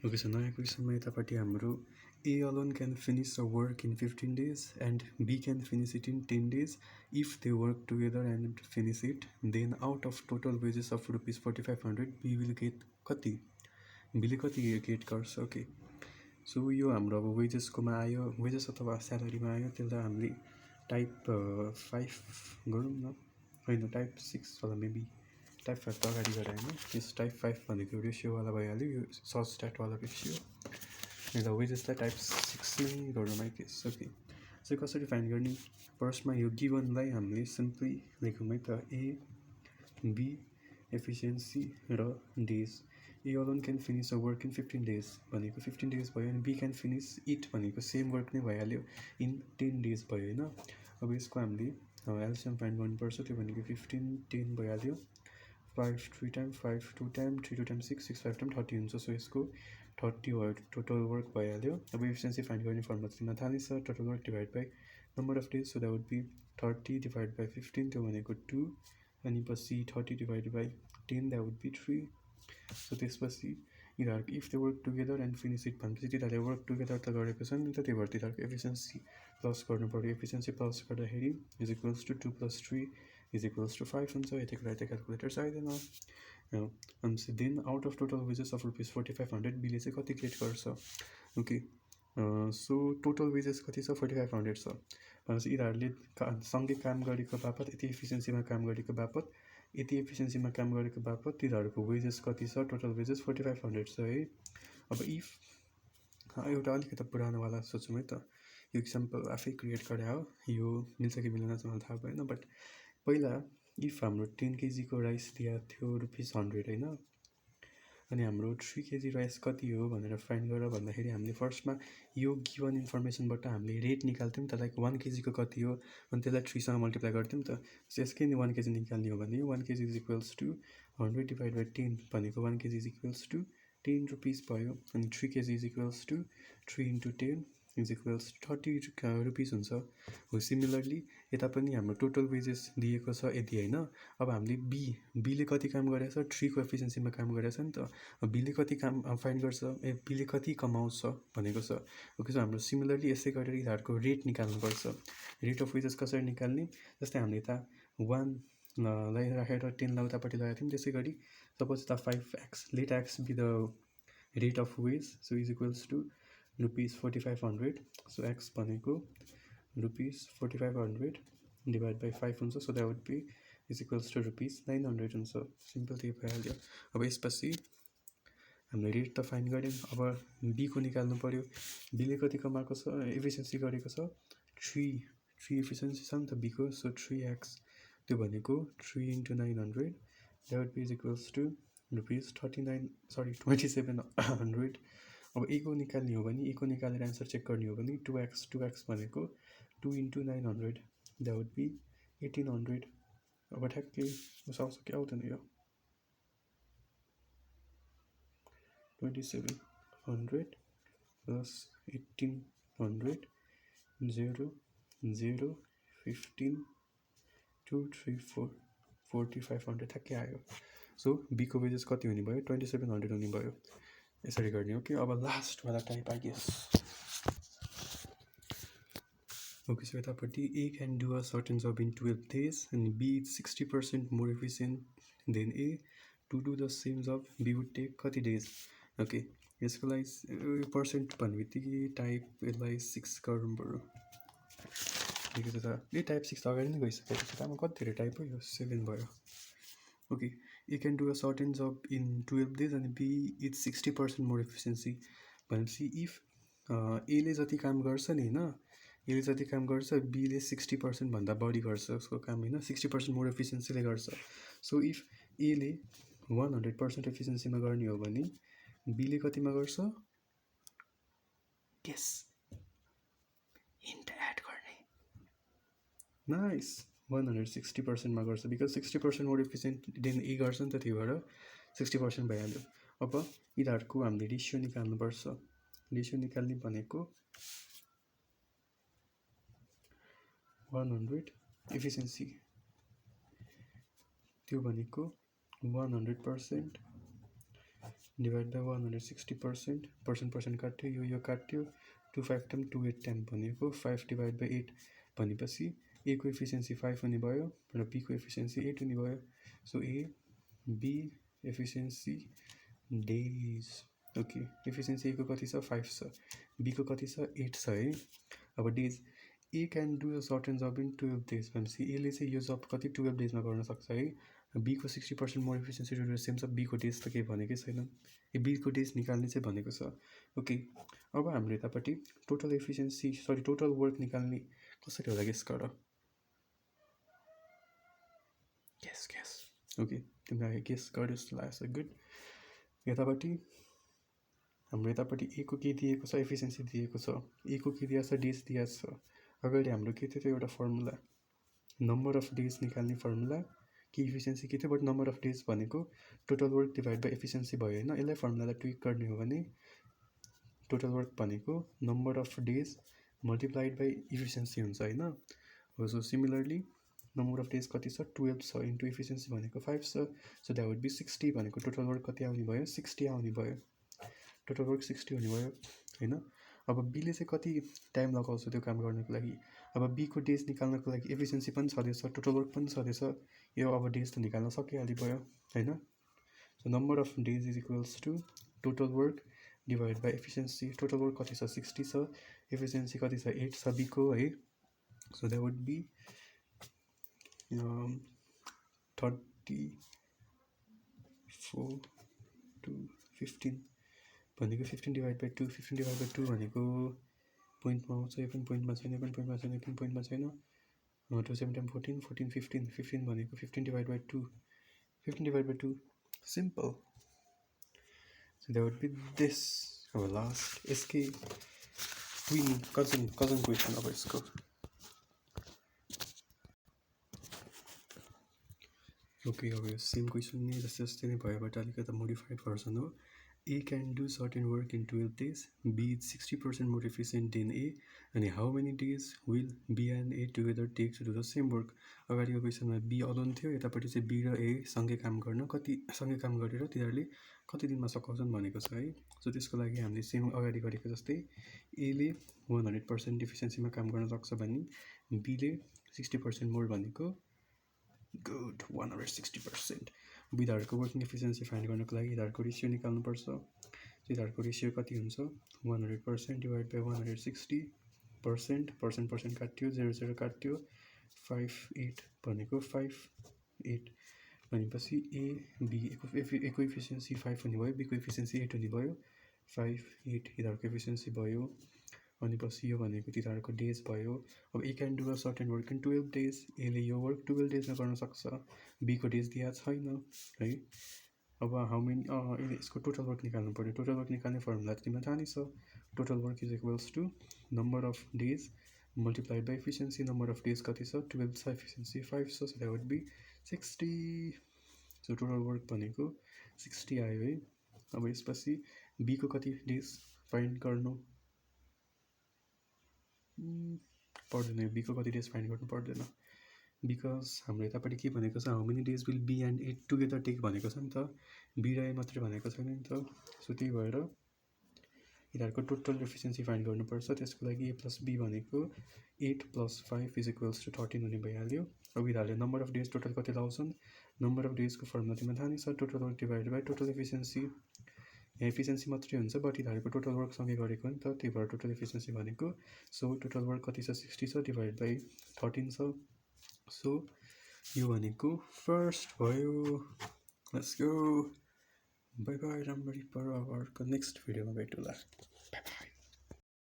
Okay, so नयाँ क्वेसनमा यतापट्टि हाम्रो A alone can finish a work in 15 days and B can finish it in 10 days. If they work together and finish it, then out of total wages of rupees 4500, B will get कति? B ले कति get गर्छ? Okay, so यो हाम्रो अब वेजेसकोमा आयो, wages अथवा स्यालेरीमा आयो, त्यसलाई हामीले टाइप 5 गरौँ न, होइन टाइप 6 होला मेबी, टाइप 5 त अगाडि गएर होइन, यस टाइप 5 भनेको रेसियोवाला भइहाल्यो, यो सर्ट स्ट्याटवाला रेसियो, यसलाई वेजेसलाई टाइप 6 नै गरौँ आई गेस। ओके, सो कसरी फाइन्ड गर्ने? फर्स्टमा यो गिभनलाई हामीले सिम्पली लेखौँ है त, ए बी एफिसियन्सी र days. A alone can finish a work in 15 days भनेको 15 डेज भयो, अनि बी क्यान फिनिस इट भनेको सेम वर्क नै भइहाल्यो इन 10 डेज भयो होइन। अब यसको हामीले एल्सियम फाइन्ड गर्नुपर्छ, त्यो भनेको 15 10 भइहाल्यो, 5 3 टाइम 5 2 टाइम 3 2 टाइम 6 6 5 टाइम 30 हुन्छ, सो यसको 30 टोटल वर्क भइहाल्यो। अब एफिसियन्सी फाइन्ड गर्ने फर्मुला दिन थालेछ, total work divide by number of days, so that would be 30 divide by 15, त्यो भनेको 2, अनि पछि 30 divide by 10 that would be 3। So त्यसपछि यिनीहरूको if they work together and finish it भनेपछि तिनीहरूले वर्क टुगेदर त गरेको छ नि त, त्यही भएर तिनीहरूको एफिसियन्सी प्लस गर्नु पऱ्यो। एफिसियन्सी प्लस गर्दाखेरि is equals to 2 + 3 is equals to 5 हुन्छ। यतिको लागि त क्यालकुलेटर चाहिँदैन। अनि then out of total wages of rupees 4500 बीले चाहिँ कति गेट गर्छ? ओके, सो टोटल वेजेस कति छ? 4500 छ भनेपछि यिनीहरूले सँगै काम गरेको बापत, यति एफिसियन्सीमा काम गरेको बापत, यति एफिसियन्सीमा काम गरेको बापत तिनीहरूको वेजेस कति छ? टोटल वेजेस 4500 छ है। अब इफ एउटा अलिकति पुरानोवाला सोचौँ है त, यो इक्जाम्पल आफै क्रिएट गरे हो, यो मिल्छ कि मिल्दैन चाहिँ मलाई थाहा भएन, बट पहिला इफ हाम्रो 10 केजीको राइस दिएको थियो रुपिस 100 होइन, अनि हाम्रो 3 केजी राइस कति हो भनेर फाइन्ड गर भन्दाखेरि हामीले फर्स्टमा यो गिभन इन्फर्मेसनबाट हामीले रेट निकाल्थ्यौँ त, लाइक 1 केजीको कति हो, अनि त्यसलाई 3सँग मल्टिप्लाई गर्थ्यौँ त। यसकै 1 केजी निकाल्ने हो भने 1 KG is equals to 100 divide by 10 भनेको 1 KG is equals to 10 rupees भयो, अनि 3 KG is equals to 3 into 10 is equals 30 rupees हुन्छ। हो सिमिलरली यता पनि हाम्रो टोटल वेजेस दिएको छ यति होइन। अब हामीले बीले कति काम गरेको छ? 3 को एफिसियन्सीमा काम गरेको छ नि त। बीले कति काम फाइन्ड गर्छ? बीले कति कमाउँछ भनेको छ। ओके, सो हाम्रो सिमिलरली यसै गरेर यिनीहरूको रेट निकाल्नुपर्छ। रेट अफ वेजेस कसरी निकाल्ने? जस्तै हामीले यता 1 लाई राखेर 10 लाई उतापट्टि लगाएको थियौँ, त्यसै गरी सपोज यता 5x, let X be the rate of wage, so is equals to rupees 4500, so X भनेको रुपिस 4500 डिभाइड बाई 5 हुन्छ, so that would be is equals to rupees 900 हुन्छ। सिम्पल त्यही भइहाल्यो। अब यसपछि हामीले रेट त फाइन्ड गऱ्यौँ, अब बीको निकाल्नु पऱ्यो। बीले कति कमाएको छ, एफिसियन्सी गरेको छ 3 एफिसियन्सी छ नि त बीको, सो 3x, त्यो भनेको 3 into 900 that would be is equals to rupees 2700। अब एको निकाल्ने हो भने, एको निकालेर एन्सर चेक गर्ने हो भने 2x भनेको 2 इन्टु 900 द्याट वुड बी 1800। अब ठ्याक्कै आउँछ कि आउँदैन यो 2700 प्लस 1800 0 0 15 2 3 4 4500 ठ्याक्कै आयो। सो बीको वेजेस कति हुने भयो? 2700 हुने भयो। यसरी गर्ने हो कि। अब लास्टवाला type I guess. Okay, so यतापट्टि A can do a certain job in 12 days and B is 60% more efficient than A. To do the same job B would take कति डेज? ओके, यसको लागि पर्सेन्ट भन्ने बित्तिकै type यसलाई 6 गरौँ बरु। ठिकै छ त, यो टाइप 6 त अगाडि नै गइसकेको छ, तामा कति धेरै टाइप हो, यो 7 भयो। Okay, A can do a certain job in 12 days अनि बी इज 60% मोर एफिसियन्सी भनेपछि इफ एले जति काम गर्छ नि होइन, एले जति काम गर्छ बीले 60% भन्दा बढी गर्छ उसको काम होइन, 60% मोर एफिसियन्सीले गर्छ। सो इफ एले 100% एफिसियन्सीमा गर्ने हो भने बीले कतिमा गर्छ? गेस, हिन्ट एड गर्ने। नाइस, 160%मा गर्छ, बिकज 60% मोर एफिसियन्ट देन ए गर्छ नि त, त्यही भएर 60% भइहाल्यो। अब यिनीहरूको हामीले रेसियो निकाल्नुपर्छ। रेसियो निकाल्ने भनेको 100 एफिसियन्सी, त्यो भनेको 100% डिभाइड बाई 160%, पर्सेन्ट काट्यो, यो काट्यो, 2 5 टाइम 2 8 टाइम भनेको 5 डिभाइड बाई 8 भनेपछि ए को एफिसियन्सी 5 हुने भयो र बी को एफिसियन्सी 8 हुने भयो. So A B efficiency days. Okay, efficiency A को कति छ 5 छ, बी को कति छ 8 छ है. अब days A can do a certain job in 12 days भनेपछि एले चाहिँ यो जब कति 12 डेजमा गर्न सक्छ है. बीको 60% मोर एफिसियन्सी टु सेम छ. बीको डेज त केही भनेकै छैन, यो बीको डेज निकाल्ने चाहिँ भनेको छ. ओके, अब हाम्रो यतापट्टि टोटल एफिसियन्सी टोटल वर्क निकाल्ने कसरी होला गेस गर. गेस. ओके, तिमीलाई गेस गर्यो जस्तो लाग्छ. गुड. यतापट्टि हाम्रो यतापट्टि ए को के दिएको छ, एफिसियन्सी दिएको छ. ए को के दिएको छ, डेज दिएको छ. अगाडि हाम्रो के थियो, एउटा फर्मुला नम्बर अफ डेज निकाल्ने फर्मुला कि एफिसियन्सी के थियो, बट नम्बर अफ डेज भनेको total work divide by efficiency भयो होइन. यसलाई फर्मुलालाई ट्विक गर्ने हो भने टोटल वर्क भनेको number of days multiplied by efficiency हुन्छ होइन. हो, so similarly number of days कति छ 12 छ, इन्टु एफिसियन्सी भनेको 5 छ. सो द्याट वुड बी 60 भनेको टोटल वर्क कति आउने भयो, 60 आउने भयो. टोटल वर्क 60 हुने भयो होइन. अब बीले चाहिँ कति टाइम लगाउँछ त्यो काम गर्नको लागि. अब बीको डेज निकाल्नको लागि एफिसियन्सी पनि छँदैछ, टोटल वर्क पनि छँदैछ. यो अब डेज त निकाल्न सकिहाल्यो भयो होइन. So number of days is equals to total work divide by efficiency. Total work कति छ 60 छ, एफिसियन्सी कति छ 8 छ बीको है. So that would be 34 to 15 भनेको 15 डिभाइड बाई 2. 15 डिभाइड बाई 2 भनेको पोइन्टमा आउँछ, यो पनि पोइन्टमा छैन, यो पनि पोइन्टमा छैन, यो पनि पोइन्टमा छैन. 2 7 टाइम 14 14 15 15 भनेको 15 divide by 2. 15 divide by 2 simple. So that would be this. अब लास्ट यसकै ट्विन कजन क्वेसन. अब यसको ओके, अब यो सेम क्वेसन नै जस्तै नै भयो, बट अलिकति मोडिफाइड भर्सन हो. A can do certain work in 12 days. B is 60% more efficient than A. And how many days will B and A together take to do the same work? अगाडिको क्वेसनमा B alone थियो, यतापट्टि चाहिँ B र A सँगै काम काम गरेर तिनीहरूले कति दिनमा सकाउँछन् भनेको छ है. सो त्यसको लागि हामीले सेम अगाडि गरेको जस्तै Aले 100% एफिसियन्सीमा काम गर्न सक्छ भने Bले 60% मोर भनेको गुड 160%. यिनीहरूको वर्किङ एफिसियन्सी फाइन्ड गर्नको लागि यिनीहरूको रेसियो निकाल्नुपर्छ. यिनीहरूको रेसियो कति हुन्छ 100% डिभाइड बाई 160%. पर्सेन्ट काट्यो, 0 0 काट्यो, 5 8 भनेको 5 8 भनेपछि एको एफिसियन्सी 5 हुने भयो, बीको एफिसियन्सी 8 हुने भयो. 5 8 यिनीहरूको एफिसियन्सी भयो. अनि पछि यो भनेको तिनीहरूको डेज भयो. अब A can do a certain work in 12 days. एले यो वर्क 12 डेजमा गर्न सक्छ, बीको डेज दिएको छैन है. अब हाउ मेनी यसले यसको टोटल वर्क निकाल्नु पऱ्यो. टोटल वर्क निकाल्ने फर्मुला त तिमीलाई थाहा नै छ. Total work is equals to number of days multiplied by efficiency. Number of days कति छ 12 छ, एफिसियन्सी 5 छ, so that would be 60. So total work भनेको 60 आयो है. अब यसपछि बीको कति डेज फाइन्ड गर्नु पर्दैन, बीको कति डेज फाइन्ड गर्नु पर्दैन, बिकज हाम्रो यतापट्टि के भनेको छ how many days will be and A together take भनेको छ नि त, बी र ए मात्रै भनेको छैन नि त. सो त्यही भएर यिनीहरूको टोटल एफिसियन्सी फाइन्ड गर्नुपर्छ. त्यसको लागि ए प्लस बी भनेको 8 + 5 इज इक्वल्स टु 13 हुने भइहाल्यो. अब यिनीहरूले नम्बर अफ डेज टोटल कति लाउँछन्, नम्बर अफ डेजको फर्मुला तिमीलाई थाहा नै छ, total work divide by total efficiency. यहाँ एफिसियन्सी मात्रै हुन्छ, बट यिनीहरूको टोटल वर्कसँगै गरेको नि त, त्यही भएर टोटल एफिसियन्सी भनेको. सो टोटल वर्क कति छ 60 छ, डिभाइड बाई 13 छ. सो यो भनेको फर्स्ट भयो. Let's go, by by. राम्ररी पढ, अब अर्को नेक्स्ट भिडियोमा भेटौँला. By by.